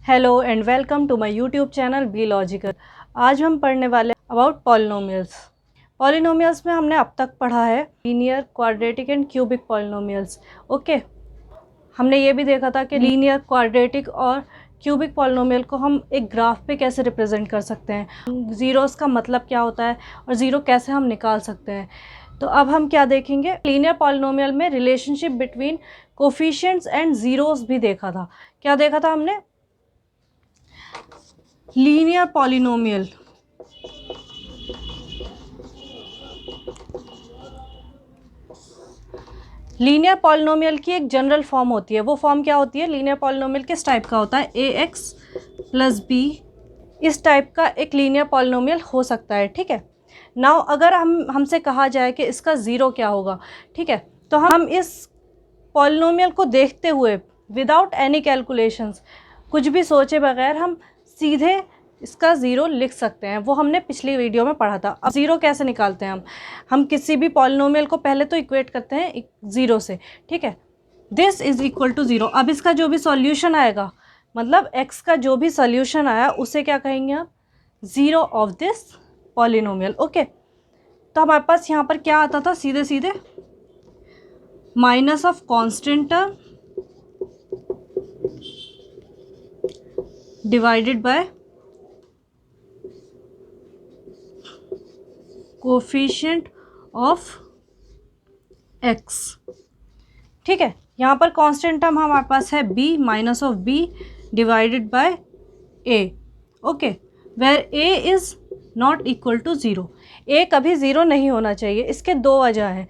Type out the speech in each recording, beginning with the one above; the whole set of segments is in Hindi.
Hello and welcome to my YouTube channel Be Logical. आज हम पढ़ने वाले अबाउट पॉलिनोमियल्स। पॉलिनोमियल्स में हमने अब तक पढ़ा है linear, quadratic and cubic polynomials. Okay, हमने ये भी देखा था कि लीनियर, क्वाड्रेटिक और क्यूबिक पॉलिनोमियल को हम एक ग्राफ पे कैसे रिप्रेजेंट कर सकते हैं, ज़ीरोस का मतलब क्या होता है और ज़ीरो कैसे हम निकाल सकते हैं। तो अब हम क्या देखेंगे, लीनियर पॉलिनोमियल में relationship between coefficients and zeros भी देखा था। क्या देखा था हमने? लीनियर पॉलिनोमियल लीनियर पॉलिनोमियल की एक जनरल फॉर्म होती है। वो फॉर्म क्या होती है? लीनियर पॉलिनोमियल किस टाइप का होता है? ax प्लस बी, इस टाइप का एक लीनियर पॉलिनोमियल हो सकता है। ठीक है, नाउ अगर हमसे कहा जाए कि इसका ज़ीरो क्या होगा, ठीक है, तो हम इस पॉलिनोमियल को देखते हुए विदाउट एनी कैलकुलेशंस, कुछ भी सोचे बगैर हम सीधे इसका ज़ीरो लिख सकते हैं। वो हमने पिछली वीडियो में पढ़ा था। अब ज़ीरो कैसे निकालते हैं? हम किसी भी पॉलिनोमियल को पहले तो इक्वेट करते हैं ज़ीरो से। ठीक है, this is equal to zero. अब इसका जो भी सॉल्यूशन आएगा, मतलब x का जो भी सॉल्यूशन आया उसे क्या कहेंगे आप? Zero of this polynomial. Okay, तो हमारे पास यहाँ पर क्या आता था? सीधे सीधे minus of constant term divided by coefficient of x। ठीक है, यहाँ पर कांस्टेंट टर्म हमारे पास है b, minus of b divided by a। Okay, where a is not equal to zero. a कभी ज़ीरो नहीं होना चाहिए। इसके दो वजह हैं।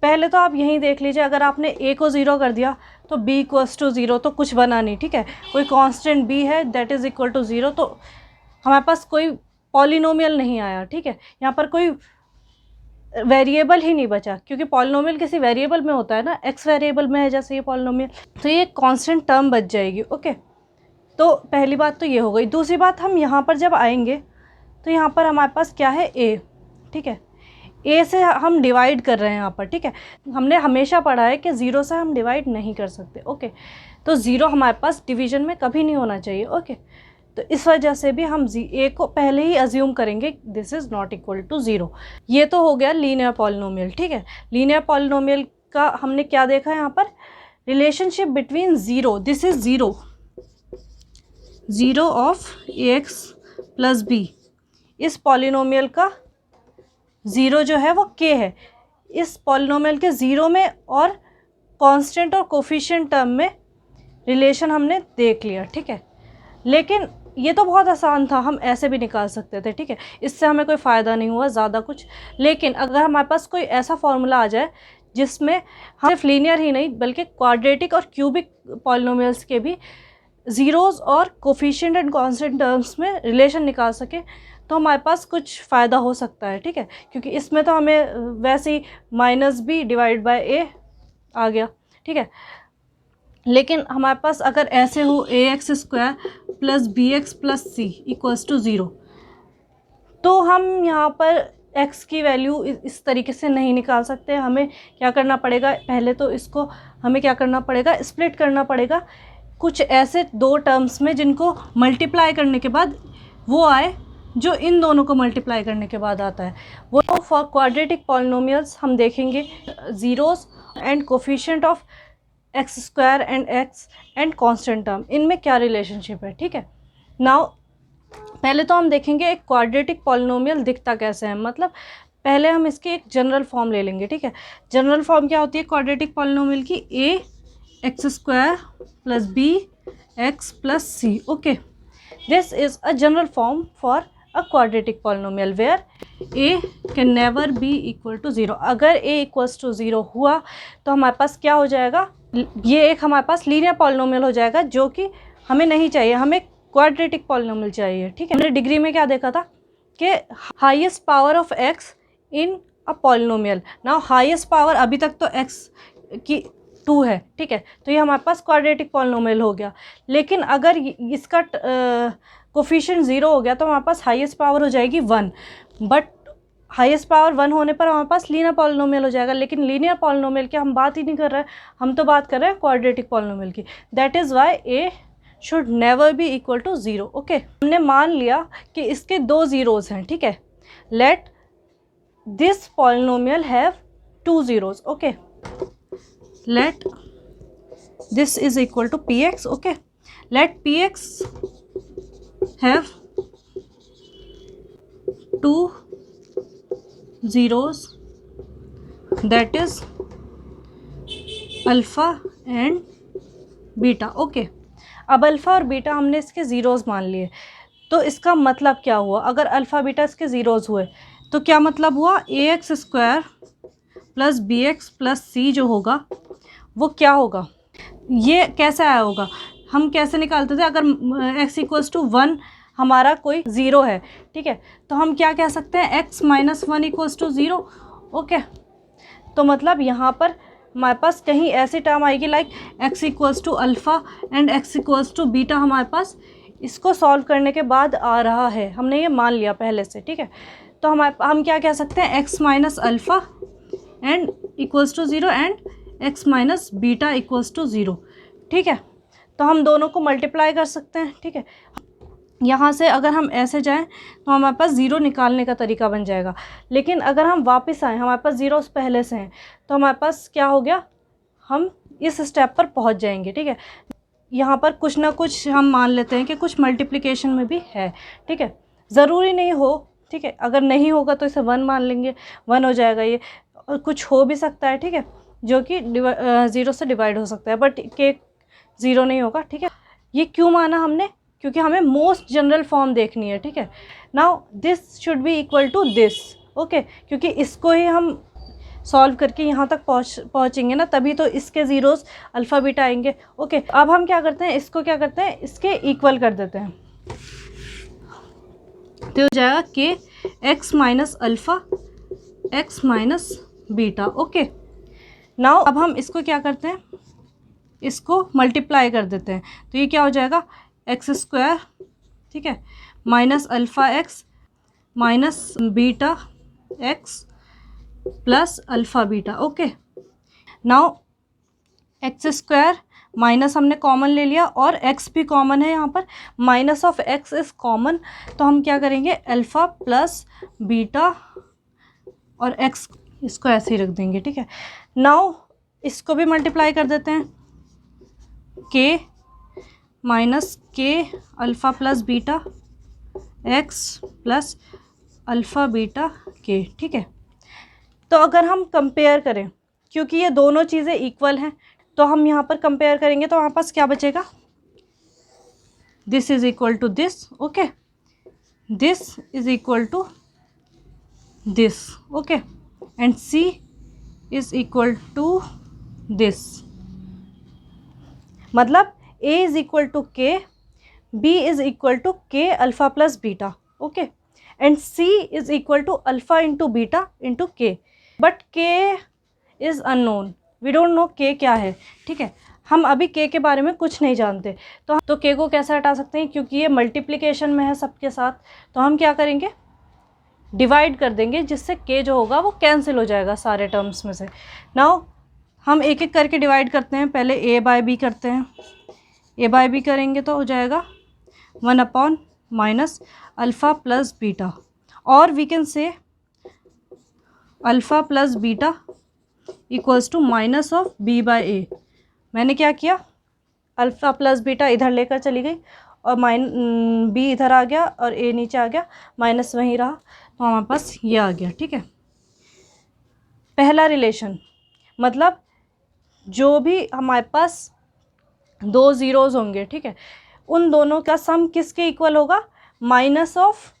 पहले तो आप यहीं देख लीजिए, अगर आपने a को ज़ीरो कर दिया तो b इक्वल्स टू ज़ीरो तो कुछ बना नहीं। ठीक है, कोई कांस्टेंट b है that is equal to zero, तो हमारे पास कोई पॉलिनोमियल नहीं आया। ठीक है, यहाँ पर कोई वेरिएबल ही नहीं बचा, क्योंकि पॉलिनोमियल किसी वेरिएबल में होता है ना, एक्स वेरिएबल में है जैसे ये पॉलिनोमियल, तो ये कांस्टेंट टर्म बच जाएगी। ओके, तो पहली बात तो ये हो गई। दूसरी बात, हम यहाँ पर जब आएंगे तो यहाँ पर हमारे पास क्या है? ए। ठीक है, ए से हम डिवाइड कर रहे हैं यहाँ पर। ठीक है, हमने हमेशा पढ़ा है कि ज़ीरो से हम डिवाइड नहीं कर सकते। ओके, तो ज़ीरो हमारे पास डिवीजन में कभी नहीं होना चाहिए। ओके, तो इस वजह से भी हम ए को पहले ही अज्यूम करेंगे this is not equal to zero. ये तो हो गया लीनियर पॉलिनोमियल। ठीक है, लीनियर पॉलिनोमियल का हमने क्या देखा यहाँ पर? Relationship between zero, this is zero, zero of ax plus B. इस पॉलिनोमियल का ज़ीरो जो है वो k है। इस पॉलिनोमियल के ज़ीरो में और कांस्टेंट और कोफिशिएंट टर्म में रिलेशन हमने देख लिया। ठीक है, लेकिन ये तो बहुत आसान था, हम ऐसे भी निकाल सकते थे। ठीक है, इससे हमें कोई फ़ायदा नहीं हुआ ज़्यादा कुछ। लेकिन अगर हमारे पास कोई ऐसा फॉर्मूला आ जाए जिसमें हम सिर्फ लीनियर ही नहीं बल्कि क्वाड्रेटिक और क्यूबिक पॉलिनोमियल्स के भी ज़ीरोज़ और कोफिशिएंट एंड कांस्टेंट टर्म्स में रिलेशन निकाल सके, तो हमारे पास कुछ फ़ायदा हो सकता है। ठीक है, क्योंकि इसमें तो हमें वैसे ही माइनस बी डिवाइड बाय ए आ गया। ठीक है, लेकिन हमारे पास अगर ऐसे हो ax square plus B x plus C equals to zero, तो हम यहाँ पर x की वैल्यू इस तरीके से नहीं निकाल सकते। हमें क्या करना पड़ेगा? पहले तो इसको हमें क्या करना पड़ेगा? स्प्लिट करना पड़ेगा कुछ ऐसे दो टर्म्स में जिनको मल्टीप्लाई करने के बाद वो आए जो इन दोनों को मल्टीप्लाई करने के बाद आता है। वो फॉर क्वाड्रेटिक पॉलिनोमियल्स हम देखेंगे zeros and coefficient of x square and x and constant term, इनमें क्या रिलेशनशिप है। ठीक है, नाउ पहले तो हम देखेंगे एक क्वाड्रेटिक पॉलिनोमियल दिखता कैसे है। मतलब पहले हम इसकी एक जनरल फॉर्म ले लेंगे। ठीक है, जनरल फॉर्म क्या होती है क्वाड्रेटिक पॉलिनोमियल की? A x square plus B x plus c. Okay, this is a general form for a quadratic polynomial where a can never be equal to zero. अगर a इक्वल्स टू ज़ीरो हुआ तो हमारे पास क्या हो जाएगा? ये एक हमारे पास लीनियर पॉलिनोमियल हो जाएगा, जो कि हमें नहीं चाहिए। हमें क्वाड्रेटिक पॉलिनोमियल चाहिए। ठीक है, हमने डिग्री में क्या देखा था कि highest power of x in a polynomial. Now highest power अभी तक तो x की 2 है। ठीक है, तो ये हमारे पास क्वाड्रेटिक पॉलिनोमियल हो गया। लेकिन अगर इसका कोफिशिएंट ज़ीरो हो गया तो हमारे पास हाईएस्ट पावर हो जाएगी 1। बट हाईएस्ट पावर 1 होने पर हमारे पास लीनियर पॉलिनोमियल हो जाएगा। लेकिन लीनियर पॉलिनोमियल की हम बात ही नहीं कर रहे हैं, हम तो बात कर रहे हैं क्वाड्रेटिक पॉलिनोमियल की। That is why A should never be equal to 0। Okay, हमने मान लिया कि इसके 2 ज़ीरोज़ हैं, ठीक है। Let this polynomial have 2 zeros. Okay, let this is equal to px। Okay, let px have 2 zeros, that is alpha and beta. Okay, अब अल्फ़ा और बीटा हमने इसके ज़ीरोज़ मान लिए, तो इसका मतलब क्या हुआ? अगर अल्फ़ा बीटा इसके ज़ीरोज़ हुए तो क्या मतलब हुआ? ax² plus bx plus c जो होगा वो क्या होगा? ये कैसे आया होगा? हम कैसे निकालते थे? अगर x = 1 हमारा कोई ज़ीरो है, ठीक है, तो हम क्या कह सकते हैं? x - 1 = 0। ओके, तो मतलब यहाँ पर हमारे पास कहीं ऐसी टर्म आएगी like x = alpha and x = beta हमारे पास इसको सॉल्व करने के बाद आ रहा है, हमने ये मान लिया पहले से, ठीक है। तो हम क्या कह सकते हैं? x - alpha and equals to 0 and x - beta equals to 0, ठीक है। तो हम दोनों को मल्टीप्लाई कर सकते हैं, ठीक है। यहाँ से अगर हम ऐसे जाएं तो हमारे पास 0 निकालने का तरीका बन जाएगा, लेकिन अगर हम वापस आएँ, हमारे पास ज़ीरोस पहले से हैं, तो हमारे पास क्या हो गया? हम इस स्टेप पर पहुँच जाएंगे, ठीक है। यहाँ पर कुछ ना कुछ हम मान लेते हैं कि कुछ मल्टीप्लिकेशन में भी है, ठीक है। ज़रूरी नहीं हो, ठीक है, अगर नहीं होगा तो इसे 1 मान लेंगे, 1 हो जाएगा ये, और कुछ हो भी सकता है, ठीक है, जो कि 0 से डिवाइड हो सकता है, बट के 0 नहीं होगा, ठीक है। ये क्यों माना हमने? क्योंकि हमें मोस्ट जनरल फॉर्म देखनी है, ठीक है। Now this should be equal to this. Okay, क्योंकि इसको ही हम सॉल्व करके यहाँ तक पहुँचेंगे ना, तभी तो इसके ज़ीरोज़ अल्फ़ा बीटा आएंगे। ओके, अब हम क्या करते हैं? इसको क्या करते हैं? इसके इक्वल कर देते हैं, तो हो जाएगा कि x - alpha x - beta. Okay, now अब हम इसको क्या करते हैं? इसको मल्टीप्लाई कर देते हैं, तो ये क्या हो जाएगा? x², ठीक है, minus alpha x minus beta x plus alpha beta. Okay, now x² minus हमने कॉमन ले लिया और x भी कॉमन है यहाँ पर, minus of x is common, तो हम क्या करेंगे? अल्फ़ा प्लस बीटा और x, इसको ऐसे ही रख देंगे, ठीक है। नाउ इसको भी मल्टीप्लाई कर देते हैं, k minus k alpha plus beta x plus alpha beta k, ठीक है। तो अगर हम कंपेयर करें, क्योंकि ये दोनों चीज़ें इक्वल हैं, तो हम यहाँ पर कंपेयर करेंगे तो हमारे पास क्या बचेगा? This is equal to this. Okay, this is equal to this. Okay, and c is equal to this. मतलब a is equal to k, b is equal to k alpha plus beta. Okay, and c is equal to alpha into beta into k, but k is unknown, we don't know k क्या है, ठीक है। हम अभी k के बारे में कुछ नहीं जानते, तो k को कैसे हटा सकते हैं? क्योंकि ये मल्टीप्लिकेशन में है सबके साथ, तो हम क्या करेंगे? डिवाइड कर देंगे, जिससे k जो होगा वो कैंसिल हो जाएगा सारे टर्म्स में से। नाउ हम एक एक करके डिवाइड करते हैं, पहले a बाय b करते हैं, a बाय b करेंगे तो हो जाएगा 1 upon minus alpha plus beta, और we can say alpha plus beta equals to minus of b by a। मैंने क्या किया? अल्फ़ा प्लस बीटा इधर लेकर चली गई और b इधर आ गया और a नीचे आ गया, माइनस वहीं रहा, तो हमारे पास ये आ गया, ठीक है। पहला रिलेशन, मतलब जो भी हमारे पास 2 ज़ीरोज़ होंगे, ठीक है, उन दोनों का सम किसके इक्वल होगा? Minus of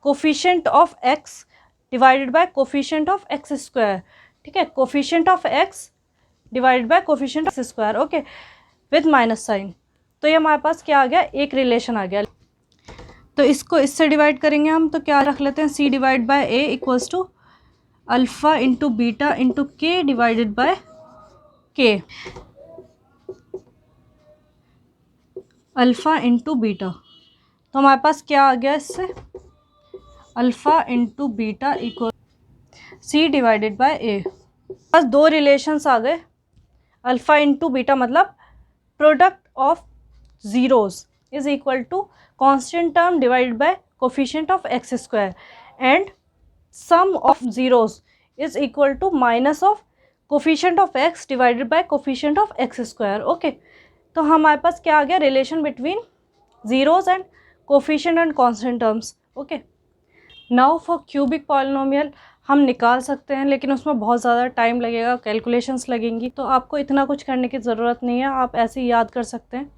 coefficient of x divided by coefficient of x², ठीक है, coefficient of x divided by coefficient of x², okay, with minus sign. तो ये हमारे पास क्या आ गया? एक रिलेशन आ गया। तो इसको इससे डिवाइड करेंगे हम, तो क्या रख लेते हैं? c divide by a equals to alpha into beta into k divided by k, alpha into beta. तो हमारे पास क्या आ गया इससे? Alpha into beta equal c divided by a। बस 2 रिलेशंस आ गए, अल्फ़ा इंटू बीटा मतलब product of zeros is equal to constant term divided by coefficient of x square, and sum of zeros is equal to minus of coefficient of x divided by coefficient of x square. Okay, तो हमारे पास क्या आ गया, relation between zeros and coefficient and constant terms. Okay, now for cubic polynomial हम निकाल सकते हैं, लेकिन उसमें बहुत ज़्यादा टाइम लगेगा, कैलकुलेशंस लगेंगी, तो आपको इतना कुछ करने की ज़रूरत नहीं है, आप ऐसे ही याद कर सकते हैं.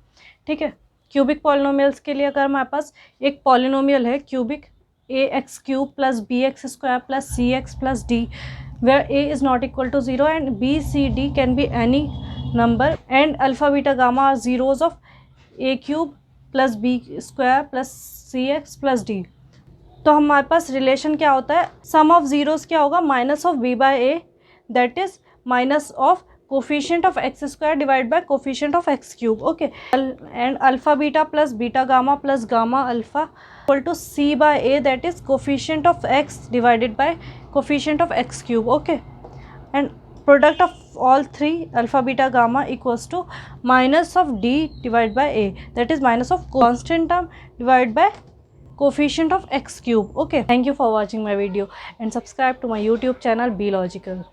ठीक है, क्यूबिक पॉलिनोमियल्स के लिए अगर हमारे पास एक पॉलिनोमियल है cubic ax³ + bx² + cx + d, where a is not equal to 0 and b, c, d can be any number and alpha, beta, gamma are zeros of a³ + b² + cx + d. तो हमारे पास रिलेशन क्या होता है, सम ऑफ जीरोस क्या होगा, minus of b by a, that is minus of coefficient of x² divide by coefficient of x³. Okay, and alpha beta plus beta gamma plus gamma alpha equal to c by a, that is coefficient of x divided by coefficient of x³. Okay, and product of all three alpha beta gamma equals to minus of d divide by a, that is minus of constant term divide by coefficient of x³. Okay, thank you for watching my video and subscribe to my YouTube channel Be Logical.